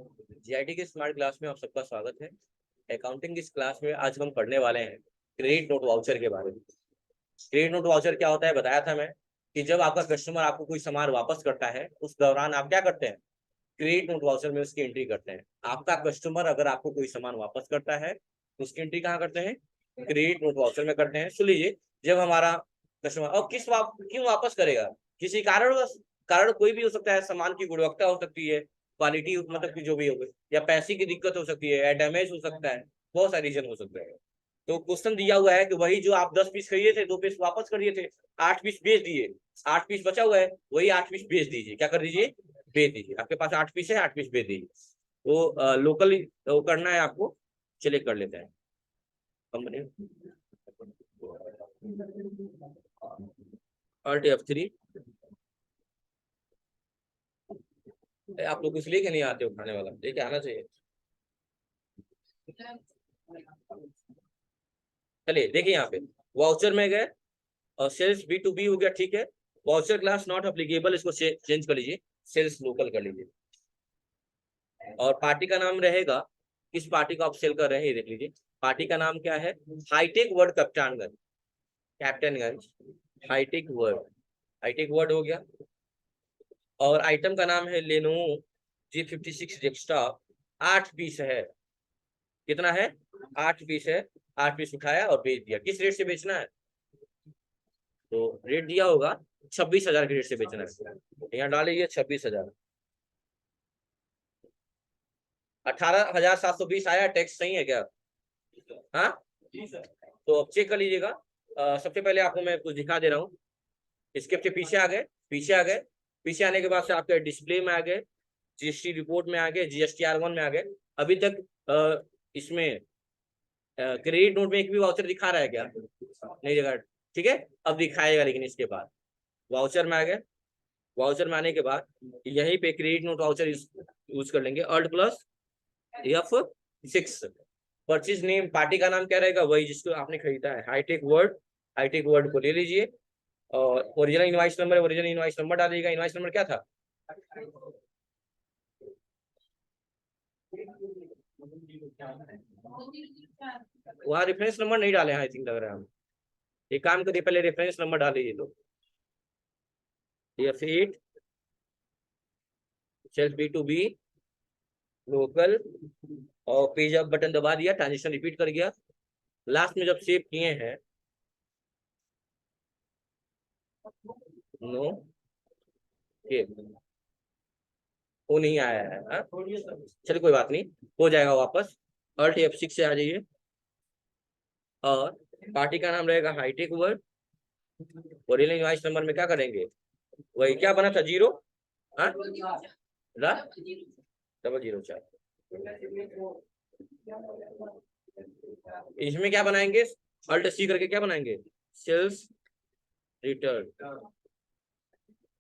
GIT की smart class में आप सबका स्वागत है। अकाउंटिंग की इस क्लास में आज हम पढ़ने वाले हैं क्रेडिट नोट वाउचर के बारे में। क्रेडिट नोट वाउचर क्या होता है बताया था मैं कि जब आपका कस्टमर आपको कोई सामान वापस करता है उस दौरान आप क्या करते हैं, क्रेडिट नोट वाउचर में उसकी एंट्री करते हैं। आपका कस्टमर अगर आपको कोई सामान वापस करता है तो उसकी एंट्री कहाँ करते हैं, क्रेडिट नोट वाउचर में करते हैं। सुन लीजिए, जब हमारा कस्टमर और क्यों वापस करेगा, किसी कारण कोई भी हो सकता है, सामान की गुणवत्ता हो सकती है, क्वालिटी मतलब कि जो भी हो गई, या पैसे की दिक्कत हो सकती है, या डैमेज हो सकता है, बहुत सारे रीजन हो सकते हैं। तो क्वेश्चन दिया हुआ है कि वही जो आप 10 पीस खरीदे थे 2 पीस वापस कर दिए थे, 8 पीस बेच दिए, 8 पीस बचा हुआ है, वही 8 पीस बेच दीजिए। क्या कर दीजिए, बेच दीजिए। आपके पास 8 पीस है, 8 पीस बेच दीजिए। तो लोकल तो करना है आपको, चलिए कर लेते हैं। Company Alt F3। आप लोग इसलिए के नहीं आते उठाने वाला, लेके आना चाहिए। चलिए देखिए यहाँ पे वाउचर में गए और सेल्स B2B हो गया, ठीक है। वाउचर क्लास नॉट अप्लीकेबल, इसको चेंज कर लीजिए, सेल्स लोकल कर लीजिए। और पार्टी का नाम रहेगा, किस पार्टी को आप सेल कर रहे हैं ये देख लीजिए। पार्टी का नाम क्या है, hitech world Captainganj, Captainganj hitech world, hitech world हो गया। और आइटम का नाम है लेनोवो G56 डेस्कटॉप, 8 पीस है। कितना है, 8 पीस है। 8 पीस उठाया और बेच दिया। किस रेट से बेचना है, तो रेट दिया होगा 26,000 के रेट से बेचना है। यहाँ डालिए 26,000। 18,720 आया, टैक्स सही है क्या? हाँ, तो अब चेक कर लीजिएगा। सबसे पहले आपको मैं कुछ दिखा दे रहा हूँ। इसके पीछे आ गए, पीछे आ गए। पीछे आने के बाद से आपके डिस्प्ले में आ गए, जीएसटी रिपोर्ट में आ गए, GSTR1 में आ गए। अभी तक इसमें क्रेडिट नोट में एक भी वाउचर दिखा रहा है क्या? नहीं दिखा। ठीक है, अब दिखाएगा, लेकिन इसके बाद वाउचर में आ गए। वाउचर में आने के बाद यहीं पे क्रेडिट नोट वाउचर यूज कर लेंगे, Alt+F6। परचेज नेम, पार्टी का नाम क्या रहेगा, वही जिसको आपने खरीदा है, हाईटेक वर्ल्ड। हाईटेक वर्ल्ड को ले लीजिए। और original invoice number, original invoice number डालिएगा। इनवाइस नंबर क्या था, वहाँ रेफरेंस नंबर नहीं डाले हैं, आई थिंक लग रहा है। हम एक काम करिए, पहले रेफरेंस नंबर डाल लीजिए। तो F8 सेल्स B2B लोकल, और पेज अप बटन दबा दिया, ट्रांजेक्शन रिपीट कर गया। लास्ट में जब सेव किए हैं, नो के वो नहीं आया है, चलिए कोई बात नहीं, हो जाएगा वापस। Alt+F6 से आ जाइए। और पार्टी का नाम रहेगा high tech world. Original invoice number में क्या करेंगे, वही क्या बना था, 0 0004। इसमें क्या बनाएंगे, Alt+C करके क्या बनाएंगे, sales return.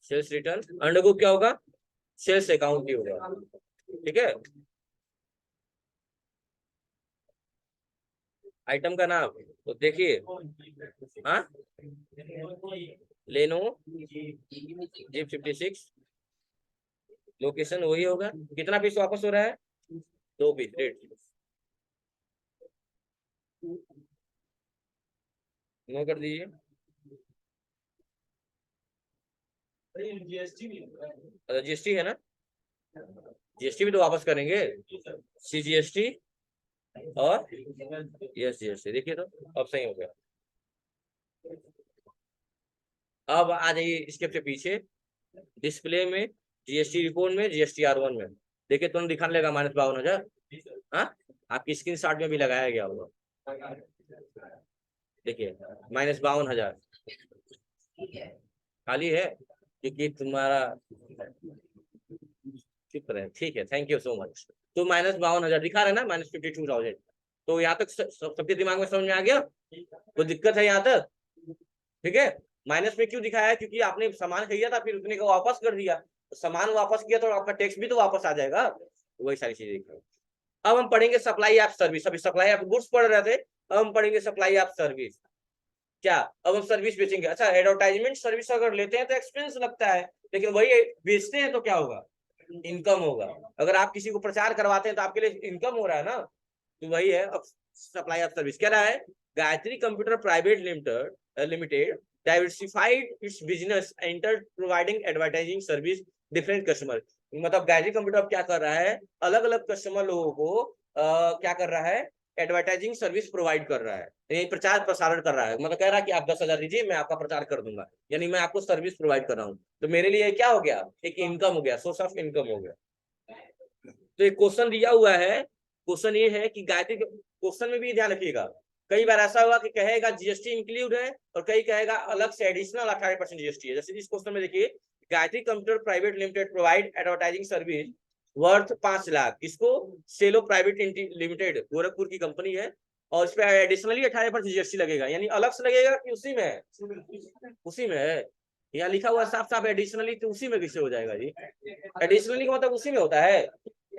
Sales return undergo क्या होगा, सेल्स अकाउंट ही होगा, ठीक है। आइटम का नाम तो देखिए, हाँ, लेनो G56, लोकेशन वही होगा। कितना पीस वापस हो रहा है, 2 पीस, रेट नो कर दीजिए। GST है ना, GST भी तो वापस करेंगे, CGST और यस GST। देखिए तो अब सही हो गया। अब आ जाइए इसके पीछे, डिस्प्ले में, GST रिपोर्ट में, GSTR1 में। देखिए तुरंत दिखाने लगा -52,000। हाँ, आपकी स्क्रीन शॉट में भी लगाया गया होगा, देखिए -52,000 खाली है, क्योंकि तुम्हारा चुप रहे, ठीक है, थैंक यू सो मच। तो -52,000 दिखा रहे ना, -52,000। तो यहाँ तक सबके दिमाग में समझ में आ गया, कोई दिक्कत है यहाँ तक? ठीक है। माइनस में क्यों दिखाया है, क्योंकि आपने सामान खरीदा था फिर उतने का वापस कर दिया, तो सामान वापस किया तो आपका टैक्स भी तो वापस आ जाएगा। वही सारी चीजें देख। अब हम पढ़ेंगे सप्लाई ऐप सर्विस। अभी सप्लाई ऐप गुड्स पढ़ रहे थे, अब हम पढ़ेंगे सप्लाई ऐप सर्विस। क्या, अब हम सर्विस बेचेंगे। अच्छा, एडवर्टाइजमेंट सर्विस अगर लेते हैं तो एक्सपेंस लगता है, लेकिन वही बेचते हैं तो क्या होगा, इनकम होगा। अगर आप किसी को प्रचार करवाते हैं तो आपके लिए इनकम हो रहा है ना, तो वही है अब सप्लाई ऑफ सर्विस। क्या रहा है, Gayatri computer private limited diversified it's business enter providing advertising service different customer. मतलब गायत्री कंप्यूटर अब क्या कर रहा है, अलग अलग कस्टमर लोगों को क्या कर रहा है, एडवर्टाइजिंग सर्विस प्रोवाइड कर रहा है, यानी प्रचार प्रसारण कर रहा है। मतलब कह रहा है कि आप 10,000 दीजिए, मैं आपका प्रचार कर दूंगा, यानी मैं आपको सर्विस प्रोवाइड कर रहा हूँ। तो मेरे लिए क्या हो गया, एक इनकम हो गया, सोर्स ऑफ इनकम हो गया। तो एक क्वेश्चन दिया हुआ है, क्वेश्चन ये है कि गायत्री, क्वेश्चन में भी ध्यान रखिएगा, कई बार ऐसा हुआ कि कहेगा जीएसटी इंक्लूड है और कई कहेगा अलग से एडिशनल 18% जीएसटी है। जैसे इस क्वेश्चन में देखिए, Gayatri computer private limited provide advertising service worth 5 lakh, इसको सेलो प्राइवेट लिमिटेड गोरखपुर की कंपनी है, और इस पर एडिशनली 18% जीएसटी लगेगा, यानी अलग से लगेगा कि उसी में है, उसी में है। यहाँ लिखा हुआ साफ साफ एडिशनली, तो उसी में कैसे हो जाएगा जी, एडिशनली का मतलब उसी में होता है,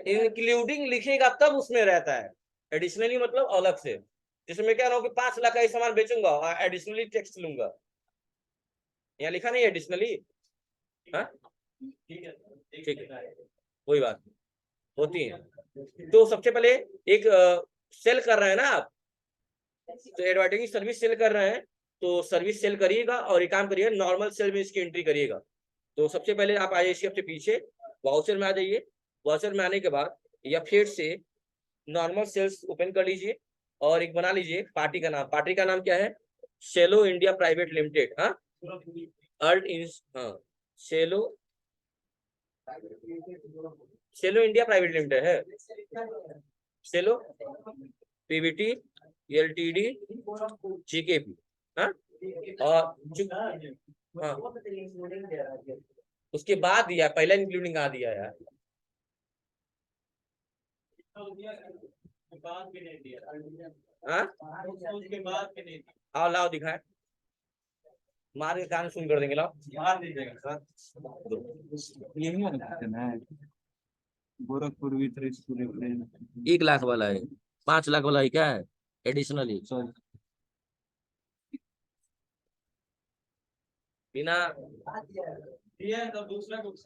इंक्लूडिंग लिखेगा तब उसमें रहता है, एडिशनली मतलब अलग से। जैसे मैं कह रहा हूँ कि 5 लाख का सामान बेचूंगा, एडिशनली टैक्स लूंगा, यहाँ लिखा नहीं एडिशनली। हाँ ठीक है, कोई बात नहीं, होती है। तो सबसे पहले एक सेल कर रहे हैं ना आप, तो एडवर्टाइजिंग सर्विस सेल कर रहे हैं, तो सर्विस सेल करिएगा और एक काम करिएगा, नॉर्मल सेल में इसकी एंट्री करिएगा। तो सबसे पहले आप आइए से पीछे वाउचर में आ जाइए, वाउचर में आने के बाद या फिर से नॉर्मल सेल्स ओपन कर लीजिए और एक बना लीजिए पार्टी का नाम। पार्टी का नाम क्या है, शेलो इंडिया प्राइवेट लिमिटेड। हाँ अर्ट इन, हाँ shallow, shallow India private limited है, शेलो पीवीटी एलटीडी जीकेपी। हाँ और हाँ उसके बाद दिया, पहला इंक्लूडिंग कहाँ दिया यार, हाँ आओ लाओ दिखाए, मार के कान सुन कर देंगे, लाओ मार दीजिएगा। यही है गोरखपुर विथ स्कूल 1 लाख वाला है, 5 लाख वाला है, क्या है एडिशनली बिना,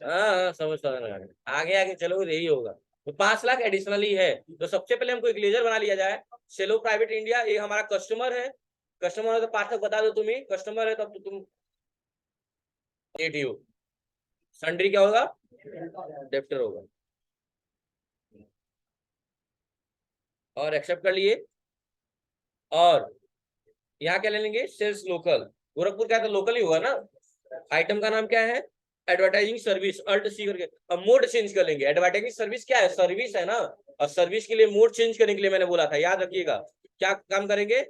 हाँ समझ आगे आगे चलो यही होगा। तो 5 लाख एडिशनली है। तो सबसे पहले हमको एक लेजर बना लिया जाए, सेलो प्राइवेट इंडिया, ये हमारा कस्टमर है, कस्टमर है तो पाठक बता दो तुम ही, कस्टमर है तब तो तुम एटीओ, सन्ड्री क्या होगा, डेप्टर होगा, और एक्सेप्ट कर लिए। और यहाँ क्या ले लेंगे, सेल्स लोकल, गोरखपुर क्या तो लोकल ही होगा ना। आइटम का नाम क्या है, एडवर्टाइजिंग सर्विस, अल्ट सी करके। अब मोड चेंज कर लेंगे, एडवर्टाइजिंग सर्विस क्या है, सर्विस है ना, और सर्विस के लिए मोड चेंज करने के लिए मैंने बोला था, याद रखिएगा क्या काम करेंगे,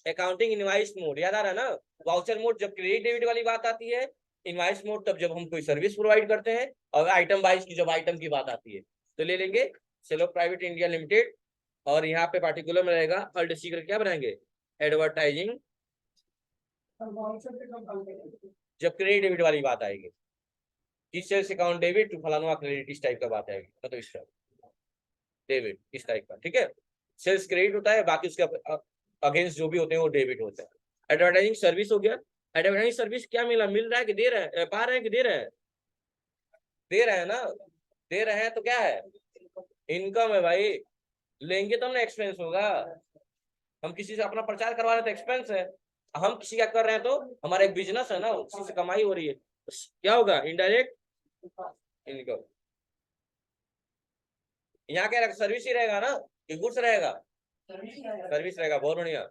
अकाउंटिंग इनवाइस मोड, याद आ रहा है ना, वाउचर मोड जब क्रेडिट डेबिट वाली बात आती है, इनवाइस मोड तब जब हम कोई सर्विस प्रोवाइड करते हैं, और आइटम वाइज की जब आइटम की बात आती है। तो ले लेंगे सेलो प्राइवेट इंडिया लिमिटेड, और यहाँ पे पार्टिकुलर में रहेगा अल्ट सी करके क्या बनाएंगे, एडवर्टाइजिंग, जब क्रेडिट डेबिट वाली बात आएगी, किस सेल्स अकाउंट डेबिट टू फलाना क्रेडिट, इस टाइप का बात आएगी, मतलब इस टाइप डेबिट, इस टाइप का, ठीक है। सेल्स क्रेडिट होता है, बाकी उसके अगेंस्ट जो भी होते हैं वो डेबिट होता है। एडवर्टाइजिंग सर्विस हो गया, एडवर्टाइजिंग सर्विस क्या मिला, मिल रहा है कि दे रहे हैं, पा रहे हैं कि दे रहे हैं, दे रहे हैं ना, दे रहे हैं तो क्या है, इनकम है भाई, लेंगे तब ना एक्सपेंस होगा। हम किसी से अपना प्रचार करवा रहे हैं तो एक्सपेंस है, हम किसी का कर रहे हैं तो हमारा एक बिजनेस है ना, उसी से कमाई हो रही है, क्या होगा, इनडायरेक्ट इनकम। यहाँ क्या रहेगा, सर्विस ही रहेगा ना, ये गुड्स रहेगा, सर्विस रहेगा, बहुत बढ़िया।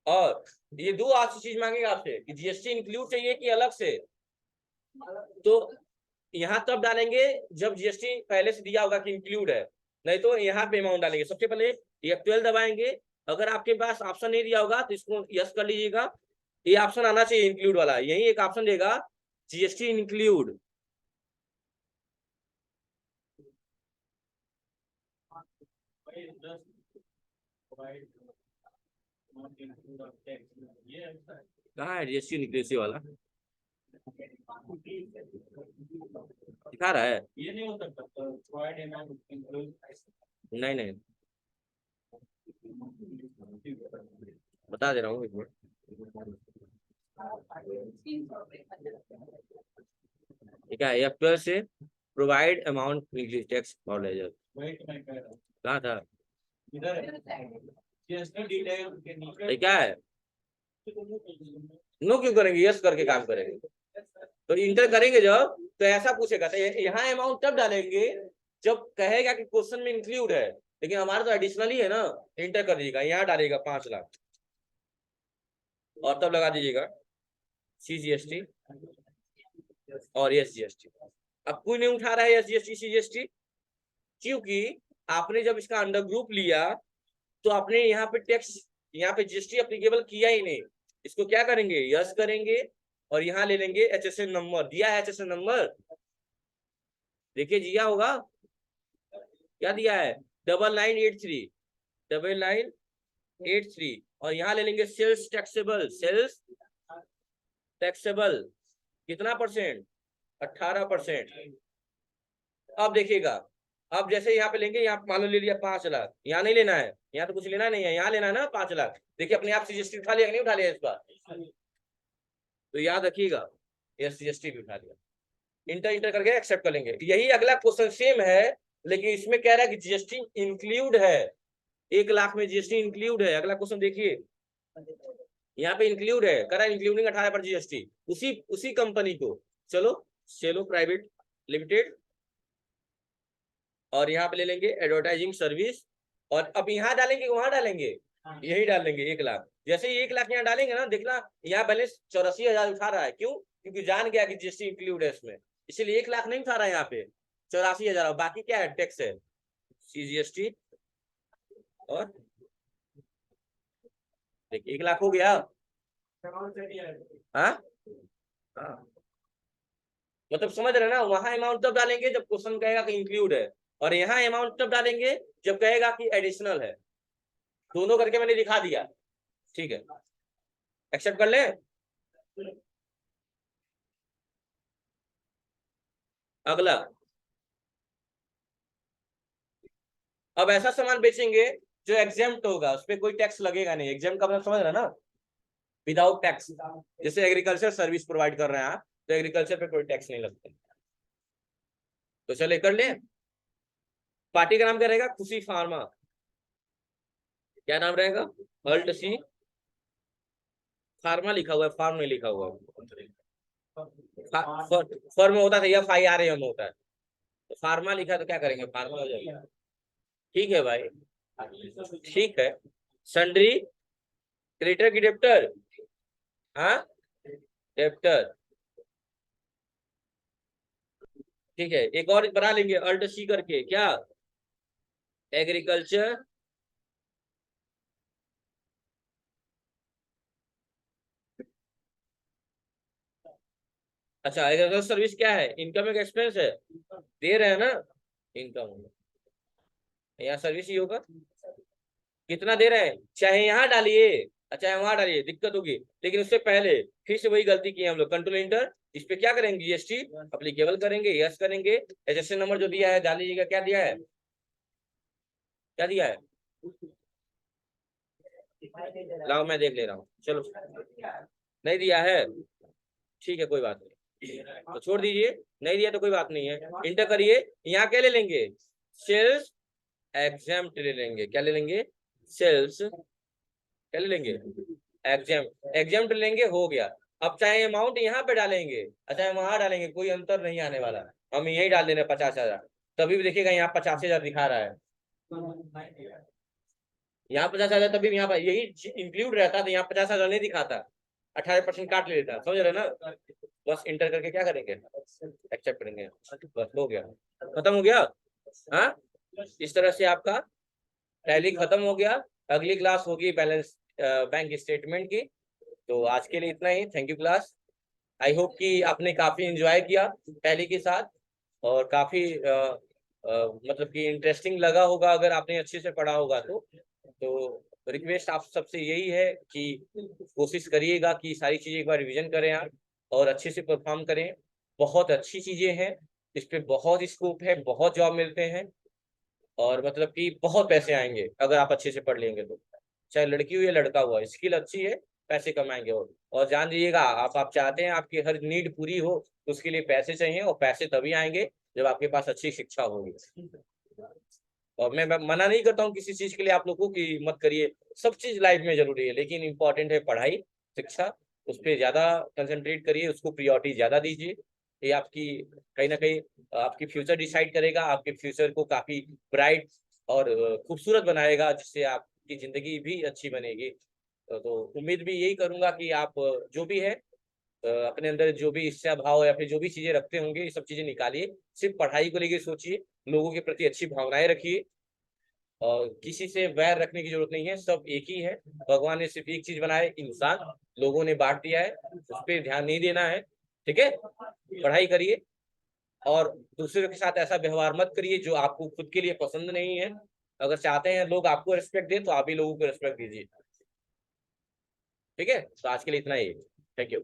और ये दो आपसे चीज मांगेगा आपसे कि जीएसटी इंक्लूड चाहिए कि अलग से, तो यहाँ तब डालेंगे जब जीएसटी पहले से दिया होगा कि इंक्लूड है, नहीं तो यहाँ पे अमाउंट डालेंगे। सबसे पहले ये 12 दबाएंगे, अगर आपके पास ऑप्शन नहीं दिया होगा तो इसको यस कर लीजिएगा, ये ऑप्शन आना चाहिए इंक्लूड वाला, यही एक ऑप्शन देगा जीएसटी इंक्लूड। कहाँ है जीएसटी इंक्लूसिव वाला, दिखा रहा है, ये नहीं हो सकता, नहीं नहीं बता दे रहा हूँ, एक मिनट, ठीक है, F12 से प्रोवाइड अमाउंट टैक्स और लेजर कहाँ था ये क्या है नो क्यों करेंगे यस करके काम करेंगे तो इंटर करेंगे जब तो ऐसा पूछेगा तो यहाँ अमाउंट तब डालेंगे जब कहेगा कि क्वेश्चन में इंक्लूड है लेकिन हमारा तो एडिशनल ही है ना इंटर कर दीजिएगा यहाँ डालेगा 5 लाख और तब लगा दीजिएगा CGST और SGST अब कोई नहीं उठा रहा है SGST CGST क्योंकि आपने जब इसका अंडर ग्रुप लिया तो आपने यहाँ पे टैक्स यहाँ पे GST एप्लीकेबल किया ही नहीं इसको क्या करेंगे यस करेंगे और यहाँ ले लेंगे HSN नंबर दिया है HSN नंबर देखिए दिया होगा क्या दिया है 9983 और यहाँ ले लेंगे सेल्स टैक्सेबल कितना परसेंट 18%। अब देखिएगा अब जैसे यहाँ पे लेंगे यहाँ मान लो ले लिया 5 लाख यहाँ नहीं लेना है यहाँ तो कुछ लेना नहीं है यहाँ लेना है ना 5 लाख देखिए अपने आप CGST उठा लिया नहीं उठा लिया इस बार तो याद रखिएगा CGST भी उठा लिया इंटर करके एक्सेप्ट कर लेंगे यही अगला क्वेश्चन सेम है लेकिन इसमें कह रहा है कि GST इंक्लूड है 1 लाख में GST इंक्लूड है अगला क्वेश्चन देखिए यहाँ पे इंक्लूड है कह रहा है इंक्लूडिंग 18% GST उसी कंपनी को चलो प्राइवेट लिमिटेड और यहाँ पे ले लेंगे एडवर्टाइजिंग सर्विस और अब यहाँ डालेंगे वहां डालेंगे यही डाल देंगे 1 लाख जैसे ही 1 लाख यहाँ डालेंगे ना देखना यहाँ बैलेंस 84,000 उठा रहा है क्यों क्योंकि जान गया कि GST इंक्लूड है इसमें इसीलिए 1 लाख नहीं उठा रहा है यहाँ पे 84,000 बाकी क्या है टैक्स है CGST और देखिए 1 लाख हो गया हाँ मतलब समझ रहे ना वहां अमाउंट तब डालेंगे जब क्वेश्चन कहेगा कि इंक्लूड है और यहाँ अमाउंट तब डालेंगे जब कहेगा कि एडिशनल है दोनों करके मैंने दिखा दिया ठीक है एक्सेप्ट कर ले अगला अब ऐसा सामान बेचेंगे जो एग्जेम्प्ट होगा उस पर कोई टैक्स लगेगा नहीं एग्जेम्प्ट का मतलब समझ रहे ना विदाउट टैक्स जैसे एग्रीकल्चर सर्विस प्रोवाइड कर रहे हैं आप तो एग्रीकल्चर पे कोई टैक्स नहीं लगता तो चले कर ले पार्टी का नाम क्या रहेगा खुशी फार्मा क्या नाम रहेगा अल्ट सी फार्मा लिखा हुआ है फार्म नहीं लिखा हुआ फर्म होता है FIRM होता है तो फार्मा लिखा है तो क्या करेंगे फार्मा हो जाएगा ठीक है भाई ठीक है सन्ड्री क्रेडिटर की डेप्टर हाँ डेप्टर ठीक है एक और बना लेंगे अल्ट सी करके क्या एग्रीकल्चर अच्छा एग्रीकल्चर सर्विस क्या है इनकम एक एक्सपेंस है दे रहे हैं ना इनकम यहाँ सर्विस ही होगा कितना दे रहे हैं चाहे यहाँ डालिए चाहे वहां डालिए दिक्कत होगी लेकिन उससे पहले फिर से वही गलती की हम लोग कंट्रोल इंटर इस पे क्या करेंगे GST अप्लीकेबल करेंगे यस करेंगे HSN नंबर जो दिया है डाल लीजिएगा क्या दिया है लाओ मैं देख ले रहा हूँ चलो नहीं दिया है ठीक है कोई बात नहीं तो छोड़ दीजिए नहीं दिया तो कोई बात नहीं है इंटर करिए यहाँ क्या ले लेंगे सेल्स एग्जेम्प्ट ले लेंगे क्या ले लेंगे सेल्स क्या ले लेंगे एग्जेम्प्ट लेंगे हो गया अब चाहे अमाउंट यहाँ पे डालेंगे चाहे वहां डालेंगे कोई अंतर नहीं आने वाला हम यही डाल दे रहे 50,000 तभी भी देखिएगा यहाँ 85,000 दिखा रहा है यहाँ 50,000 तभी यहाँ पर यही इंक्लूड रहता तो यहाँ 50,000 नहीं दिखाता 18% काट लेता समझ रहे ना बस इंटर करके क्या करेंगे एक्सेप्ट करेंगे बस हो गया खत्म हो गया हाँ इस तरह से आपका टैली खत्म हो गया अगली क्लास होगी बैलेंस बैंक स्टेटमेंट की तो आज के लिए इतना ही thank you class I hope कि आपने काफी एंजॉय किया टैली के साथ और काफी मतलब कि इंटरेस्टिंग लगा होगा अगर आपने अच्छे से पढ़ा होगा तो रिक्वेस्ट आप सबसे यही है कि कोशिश करिएगा कि सारी चीजें एक बार रिवीजन करें आप और अच्छे से परफॉर्म करें बहुत अच्छी चीजें हैं इस पे बहुत स्कोप है बहुत जॉब मिलते हैं और मतलब कि बहुत पैसे आएंगे अगर आप अच्छे से पढ़ लेंगे तो चाहे लड़की हो या लड़का हुआ स्किल अच्छी है पैसे कमाएंगे और जान लीजिएगा आप चाहते हैं आपकी हर नीड पूरी हो तो उसके लिए पैसे चाहिए और पैसे तभी आएंगे जब आपके पास अच्छी शिक्षा होगी। और मैं मना नहीं करता हूँ किसी चीज के लिए आप लोगों की मत करिए, सब चीज लाइफ में जरूरी है, लेकिन इंपॉर्टेंट है पढ़ाई, शिक्षा, उस पर ज्यादा कंसंट्रेट करिए, उसको प्रियोरिटी ज्यादा दीजिए। ये आपकी कहीं ना कहीं आपकी फ्यूचर डिसाइड करेगा, आपके फ्यूचर को काफी ब्राइट और खूबसूरत बनाएगा, जिससे आपकी जिंदगी भी अच्छी बनेगी। तो उम्मीद भी यही करूंगा कि आप जो भी है अपने अंदर जो भी इच्छा भाव या फिर जो भी चीजें रखते होंगे, ये सब चीजें निकालिए, सिर्फ पढ़ाई को लेकर सोचिए, लोगों के प्रति अच्छी भावनाएं रखिए, और किसी से वैर रखने की जरूरत नहीं है, सब एक ही है। भगवान ने सिर्फ एक चीज बनाया, इंसान, लोगों ने बांट दिया है, उस पर ध्यान नहीं देना है। ठीक है, पढ़ाई करिए, और दूसरों के साथ ऐसा व्यवहार मत करिए जो आपको खुद के लिए पसंद नहीं है। अगर चाहते हैं लोग आपको रिस्पेक्ट दें, तो आप भी लोगों को रिस्पेक्ट दीजिए। ठीक है, तो आज के लिए इतना ही। Thank you.